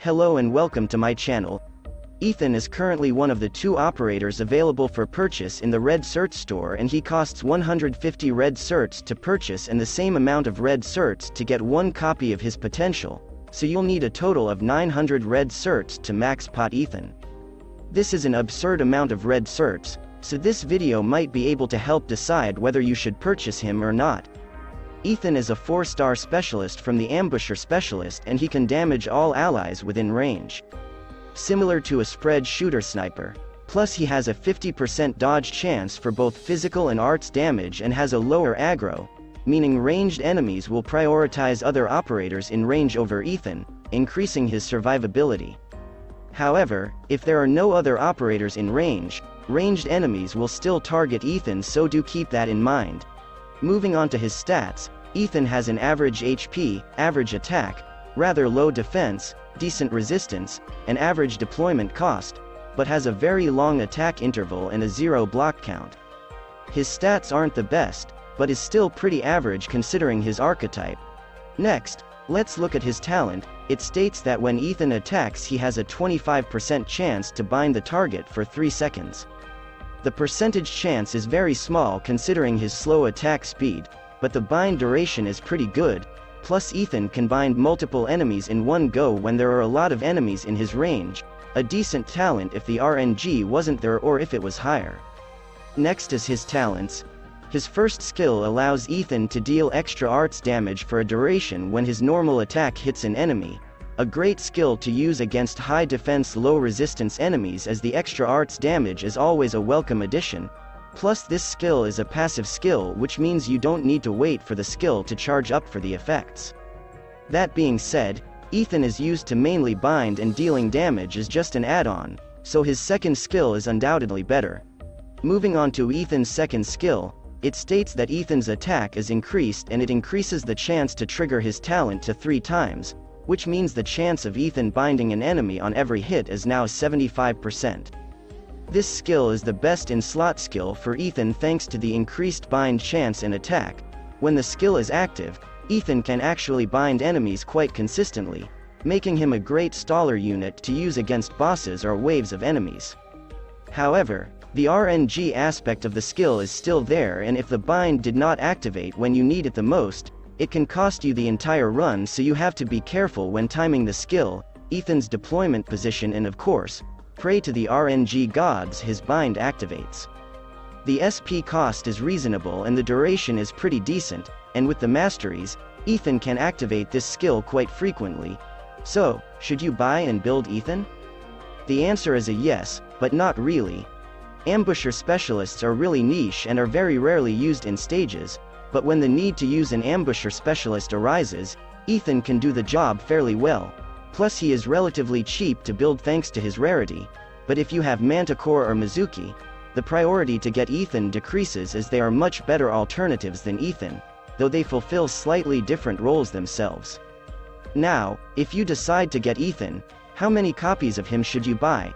Hello and welcome to my channel. Ethan is currently one of the 2 operators available for purchase in the red Certs store, and he costs 150 red Certs to purchase and the same amount of red Certs to get 1 copy of his potential, so you'll need a total of 900 red Certs to max pot Ethan. This is an absurd amount of red Certs, so this video might be able to help decide whether you should purchase him or not. Ethan is a 4-star specialist from the ambusher specialist, and he can damage all allies within range. Similar to a spread shooter sniper. Plus he has a 50% dodge chance for both physical and arts damage and has a lower aggro, meaning ranged enemies will prioritize other operators in range over Ethan, increasing his survivability. However, if there are no other operators in range, ranged enemies will still target Ethan, so do keep that in mind. Moving on to his stats, Ethan has an average HP, average attack, rather low defense, decent resistance, and average deployment cost, but has a very long attack interval and a 0 block count. His stats aren't the best, but is still pretty average considering his archetype. Next, let's look at his talent. It states that when Ethan attacks he has a 25% chance to bind the target for 3 seconds. The percentage chance is very small considering his slow attack speed, but the bind duration is pretty good, plus Ethan can bind multiple enemies in one go when there are a lot of enemies in his range, a decent talent if the RNG wasn't there or if it was higher. Next is his talents. His first skill allows Ethan to deal extra arts damage for a duration when his normal attack hits an enemy, a great skill to use against high defense low resistance enemies, as the extra arts damage is always a welcome addition. Plus this skill is a passive skill, which means you don't need to wait for the skill to charge up for the effects. That being said, Ethan is used to mainly bind, and dealing damage is just an add-on, so his second skill is undoubtedly better. Moving on to Ethan's second skill, it states that Ethan's attack is increased and it increases the chance to trigger his talent to 3 times, which means the chance of Ethan binding an enemy on every hit is now 75%. This skill is the best in slot skill for Ethan thanks to the increased bind chance and attack. When the skill is active, Ethan can actually bind enemies quite consistently, making him a great staller unit to use against bosses or waves of enemies. However, the RNG aspect of the skill is still there, and if the bind did not activate when you need it the most, it can cost you the entire run, so you have to be careful when timing the skill, Ethan's deployment position, and of course, pray to the RNG gods his bind activates. The SP cost is reasonable and the duration is pretty decent, and with the masteries, Ethan can activate this skill quite frequently. So, should you buy and build Ethan? The answer is a yes, but not really. Ambusher specialists are really niche and are very rarely used in stages, but when the need to use an ambusher specialist arises, Ethan can do the job fairly well. Plus he is relatively cheap to build thanks to his rarity, but if you have Manticore or Mizuki, the priority to get Ethan decreases as they are much better alternatives than Ethan, though they fulfill slightly different roles themselves. Now, if you decide to get Ethan, how many copies of him should you buy?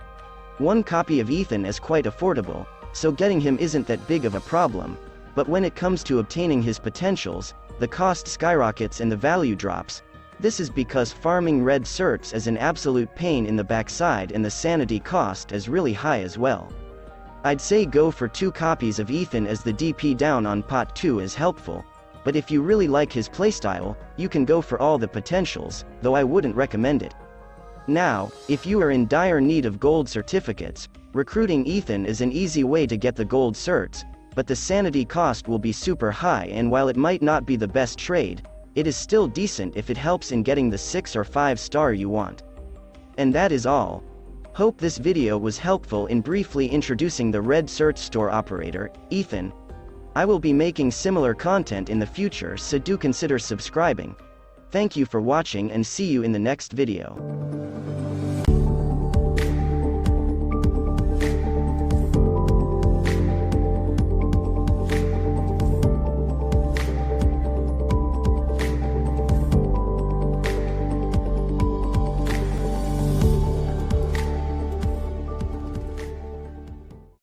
1 copy of Ethan is quite affordable, so getting him isn't that big of a problem, but when it comes to obtaining his potentials, the cost skyrockets and the value drops. This is because farming red Certs is an absolute pain in the backside, and the sanity cost is really high as well. I'd say go for 2 copies of Ethan, as the DP down on pot 2 is helpful, but if you really like his playstyle, you can go for all the potentials, though I wouldn't recommend it. Now, if you are in dire need of gold certificates, recruiting Ethan is an easy way to get the gold certs, but the sanity cost will be super high, and while it might not be the best trade, it is still decent if it helps in getting the 6 or 5 star you want. And that is all. Hope this video was helpful in briefly introducing the red Certs store operator, Ethan. I will be making similar content in the future, so do consider subscribing. Thank you for watching and see you in the next video.